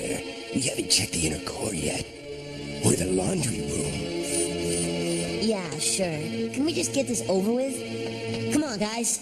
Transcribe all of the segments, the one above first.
there. We haven't checked the inner core yet. Or the laundry room. Yeah, sure. Can we just get this over with? Come on, guys.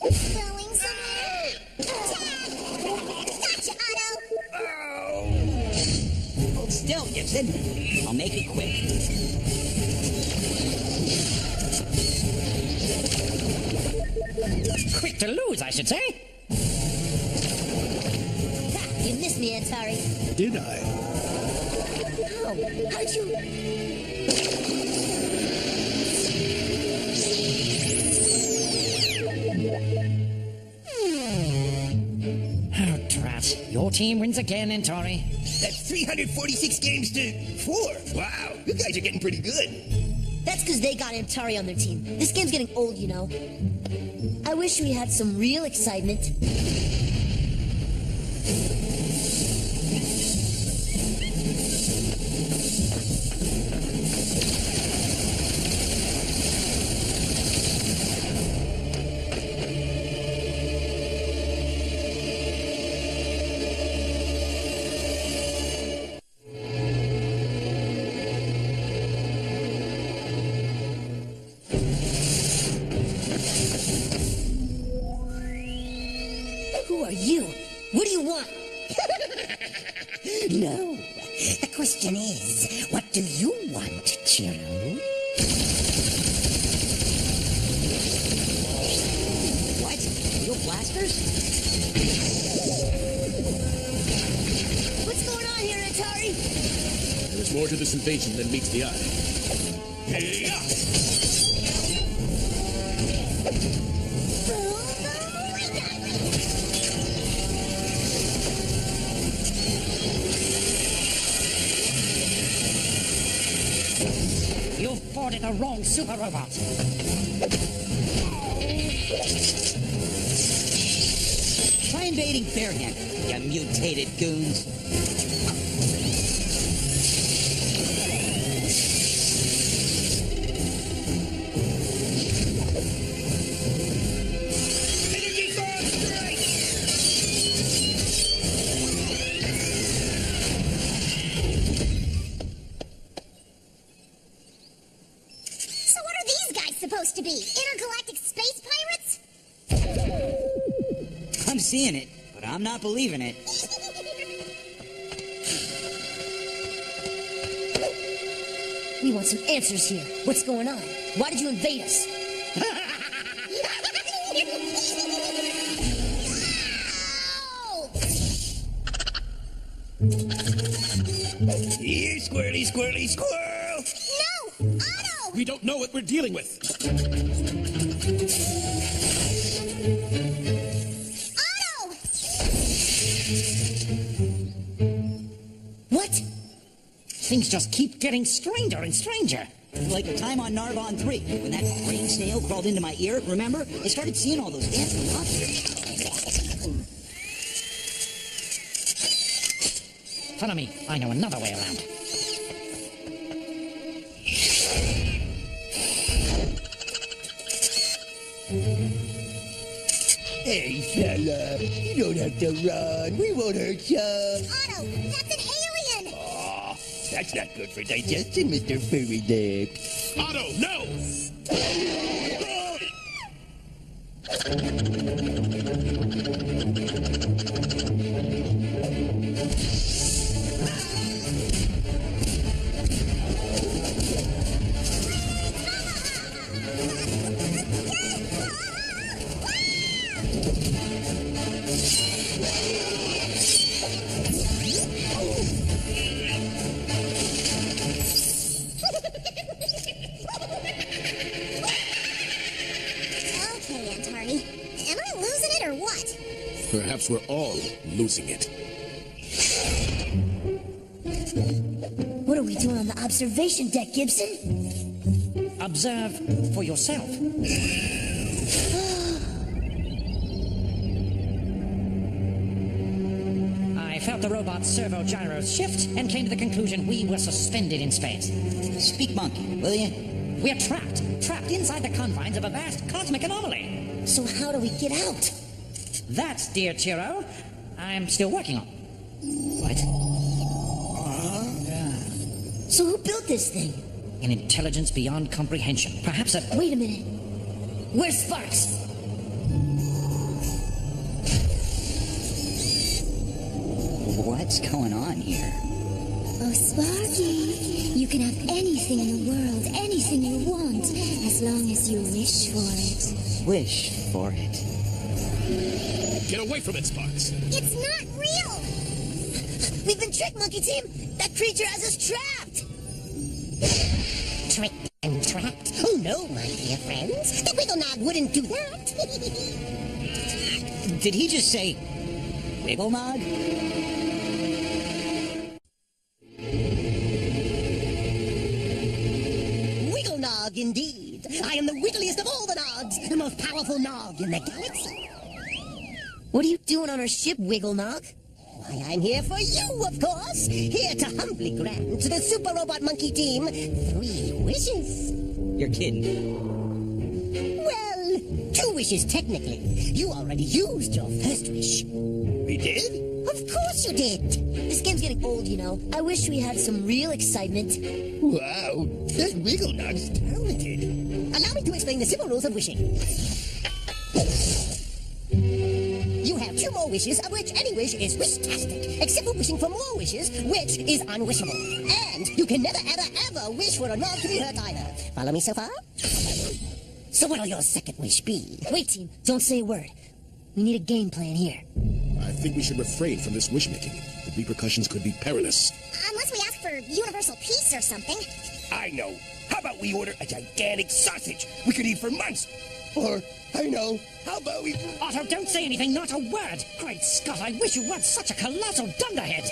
Going somewhere? Gotcha, Otto! Hold still, Gibson. I'll make it quick. Quick to lose, I should say. Ha, you missed me, Atari. Did I? How? How'd you... Oh, drat. Your team wins again, Tori. That's 346 games to 4. Wow, you guys are getting pretty good. That's because they got Atari on their team. This game's getting old, you know. I wish we had some real excitement. Who are you? What do you want? No. The question is, what do you want, Chiro? What? Real blasters? What's going on here, Atari? There's more to this invasion than meets the eye. You've boarded the wrong super robot. Try invading Fairhand, you mutated goons. Energy bomb strike! So what are these guys supposed to be? Intergalactic space pirates? I'm seeing it, but I'm not believing it. We want some answers here. What's going on? Why did you invade us? Here, squirrely, squirrely, squirrel! No! Otto! We don't know what we're dealing with. Otto! What? Things just keep getting stranger and stranger. Like the time on Narvon 3, when that brain snail crawled into my ear, remember? I started seeing all those dancing monsters. Follow me. I know another way around. Hey, fella, you don't have to run. We won't hurt ya. Otto, that's an alien! Aw, that's not good for digestion, Mr. Furry Lips. Otto, no! Okay, Atari. Am I losing it or what? Perhaps we're all losing it. What are we doing on the observation deck, Gibson? Observe for yourself. I felt the robot's servo gyros shift and came to the conclusion we were suspended in space. Speak monkey, will you? We're trapped inside the confines of a vast cosmic anomaly. So how do we get out? That, dear Chiro, I'm still working on. What? So who built this thing? An intelligence beyond comprehension. Perhaps a... Wait a minute. Where's Sparks? What's going on here? Oh, Sparky, you can have anything in the world, anything you want, as long as you wish for it. Wish for it. Get away from it, Sparks. It's not real! We've been tricked, Monkey Team! That creature has us trapped! Tricked and trapped? Oh no, my dear friends. The Wigglenog wouldn't do that. Did he just say Wigglenog? Wigglenog, indeed. I am the wiggliest of all the Nogs, the most powerful Nog in the galaxy. What are you doing on our ship, Wigglenog? Why, I'm here for you, of course. Here to humbly grant to the Super Robot Monkey Team 3 wishes. You're kidding. Well, 2 wishes technically. You already used your first wish. We did? Of course you did. This game's getting old, you know. I wish we had some real excitement. Wow, that Wigglenog's talented. Allow me to explain the simple rules of wishing. You have 2 more wishes, of which any wish is wish-tastic, except for wishing for more wishes, which is unwishable. And you can never, ever, ever wish for a Nog to be hurt either. Follow me so far? So what'll your second wish be? Wait, team. Don't say a word. We need a game plan here. I think we should refrain from this wish-making. The repercussions could be perilous. Unless we ask for universal peace or something. I know. How about we order a gigantic sausage we could eat for months? Or, I know, how about we... Otto, don't say anything, not a word. Great Scott, I wish you weren't such a colossal dunderhead.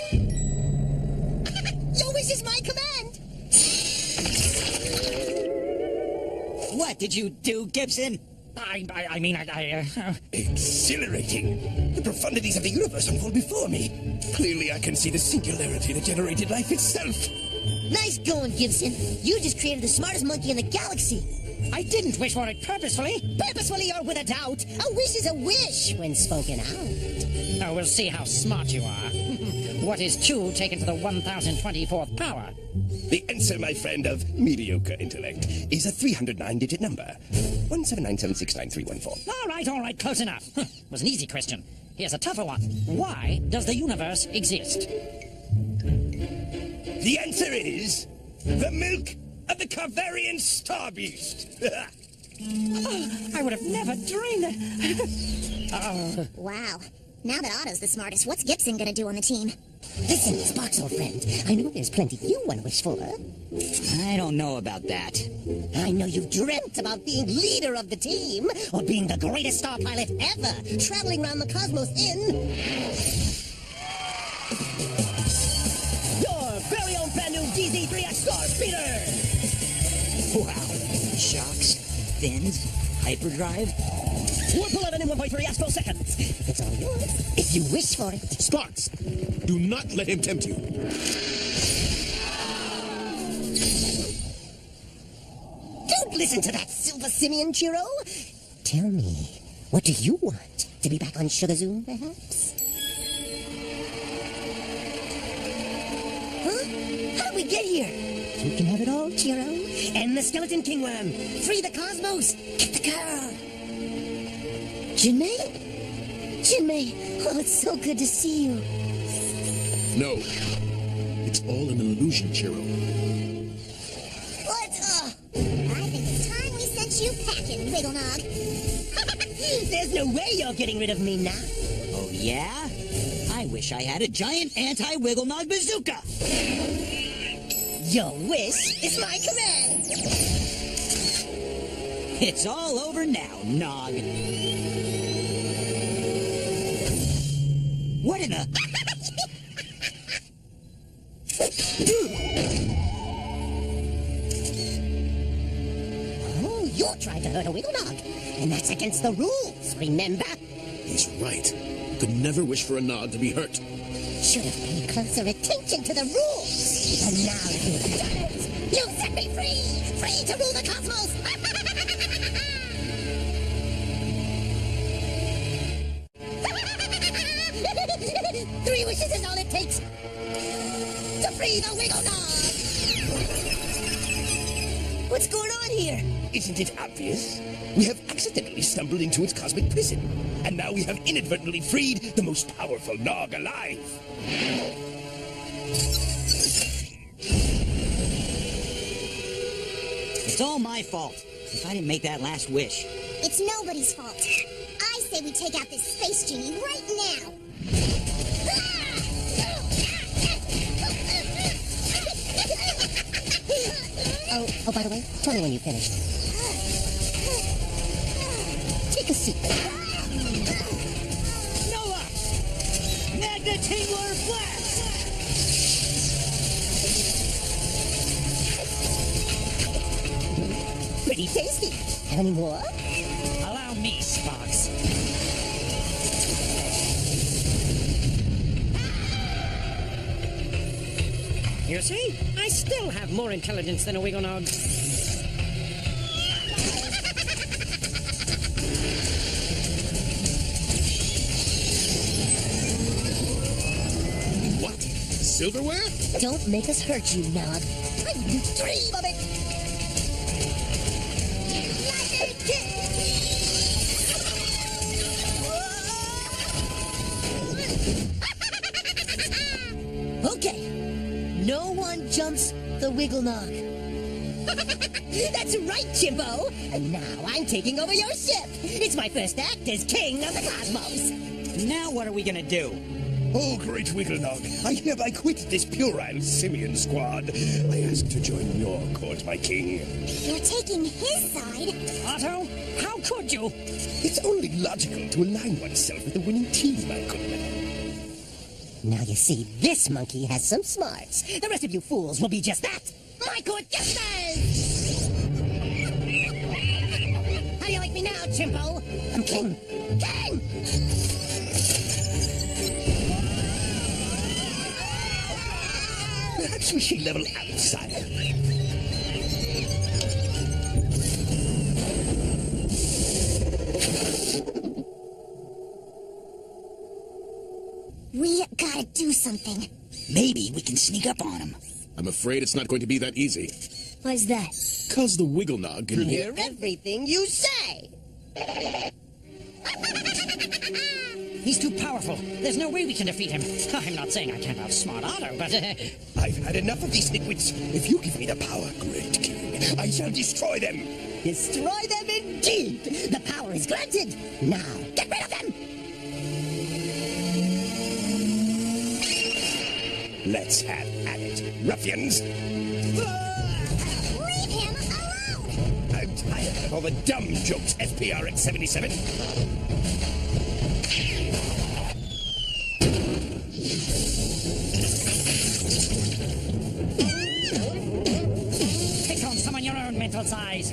Your wish is my command! What did you do, Gibson? I mean, Exhilarating. The profundities of the universe unfold before me. Clearly I can see the singularity that generated life itself. Nice going, Gibson. You just created the smartest monkey in the galaxy. I didn't wish for it purposefully. Purposefully or with a doubt, a wish is a wish when spoken out. Oh, we'll see how smart you are. What is 2 taken to the 1024th power? The answer, my friend, of mediocre intellect is a 309-digit number. 179769314. All right, close enough. Was an easy question. Here's a tougher one. Why does the universe exist? The answer is the milk of the Carvarian Star Beast. I would have never dreamed it. Wow. Now that Otto's the smartest, what's Gibson gonna do on the team? Listen, Sparks, old friend, I know there's plenty you want to wish for. I don't know about that. I know you've dreamt about being leader of the team, or being the greatest star pilot ever, traveling around the cosmos in... your very own brand new DZ3X Star Speeder! Wow. Shocks, fins, hyperdrive. Warp 11 in 1.3 asphalt seconds. It's all yours, if you wish for it. Sparks, do not let him tempt you. Don't listen to that silver simian, Chiro. Tell me, what do you want? To be back on Sugar Zoom, perhaps? Huh? How did we get here? You can have it all, Chiro. End the skeleton kingworm. Free the cosmos. Get the girl. Jinmei? Jinmei, oh, it's so good to see you. No. It's all an illusion, Chiro. What? I think it's time we sent you packing, Wigglenog. There's no way you're getting rid of me now. Oh, yeah? I wish I had a giant anti-Wigglenog bazooka. Your wish is my command. It's all over now, Nog. What in the... Oh, you're trying to hurt a Wigglenog, and that's against the rules, remember? He's right. You could never wish for a Nog to be hurt. Should have paid closer attention to the rules. And now you've done it. You set me free! Free to rule the cosmos! Three wishes is all it takes to free the Wiggle Dog! What's going on here? Isn't it obvious? We have accidentally stumbled into its cosmic prison, and now we have inadvertently freed the most powerful Nog alive. It's all my fault if I didn't make that last wish. It's nobody's fault. I say we take out this space genie right now. Oh, by the way, tell me when you finish. Take a seat. Noah! Magna Tingler Blast! Pretty tasty. Have any more? Allow me, Sparks. You see? I still have more intelligence than a Wigglenog. What? Silverware? Don't make us hurt you, Nog. I wouldn't dream of it. Okay. No one jumps the Wiggle Nog. That's right, Chimbo. And now I'm taking over your ship. It's my first act as king of the cosmos. Now what are we gonna do? Oh, great Wigglenog, I hereby quit this puerile simian squad. I ask to join your court, my king. You're taking his side. Otto, how could you? It's only logical to align oneself with the winning team, my good man. Now you see, this monkey has some smarts. The rest of you fools will be just that. My court jesters! How do you like me now, Chimbo? I'm king. King! Perhaps we should level out, sire. We gotta do something. Maybe we can sneak up on him. I'm afraid it's not going to be that easy. Why's that? Cause the Wigglenog can hear. Hear everything you say. He's too powerful. There's no way we can defeat him. I'm not saying I can't outsmart Otto, but... I've had enough of these nitwits. If you give me the power, great king, I shall destroy them. Destroy them indeed. The power is granted. Now, get rid of them. Let's have at it, ruffians. Leave him alone! I'm tired of all the dumb jokes, FPR at 77. Take on someone your own mental size.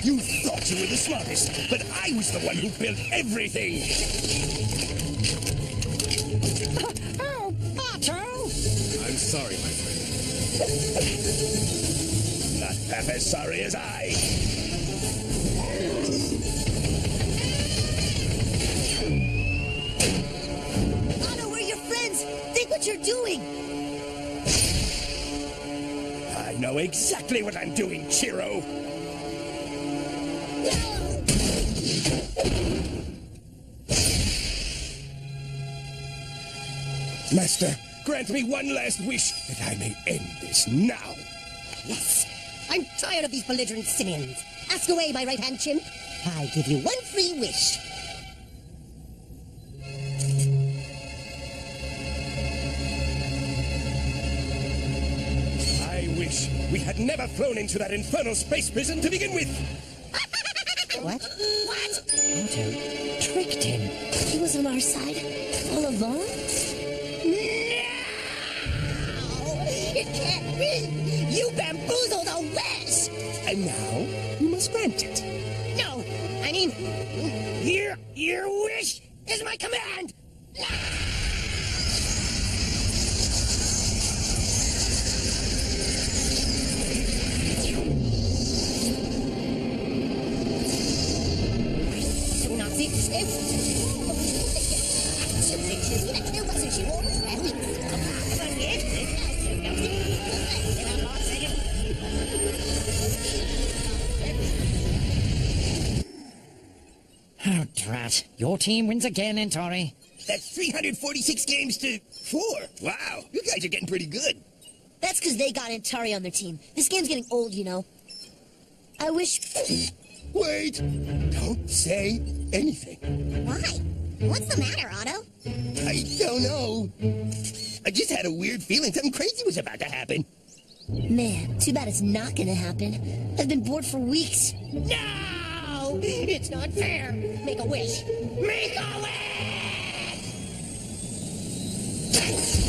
You thought you were the smartest, but I was the one who built everything. Oh, Otto! I'm sorry, my friend. Not half as sorry as I. Otto, we're your friends. Think what you're doing. I know exactly what I'm doing, Chiro. Master, grant me one last wish that I may end this now. Yes. I'm tired of these belligerent simians. Ask away, my right-hand chimp. I give you one free wish. I wish we had never flown into that infernal space prison to begin with. What? What? Otto tricked him. He was on our side all along? It can't be! You bamboozled a wish! And now, you must grant it. No, I mean, Your wish is Here's my command! Oh, drat. Your team wins again, Entori. That's 346 games to 4. Wow, you guys are getting pretty good. That's because they got Antari on their team. This game's getting old, you know. I wish... Wait! Don't say anything. Why? What's the matter, Otto? I don't know. I just had a weird feeling something crazy was about to happen. Man, too bad it's not gonna happen. I've been bored for weeks. No! It's not fair. Make a wish. Make a wish!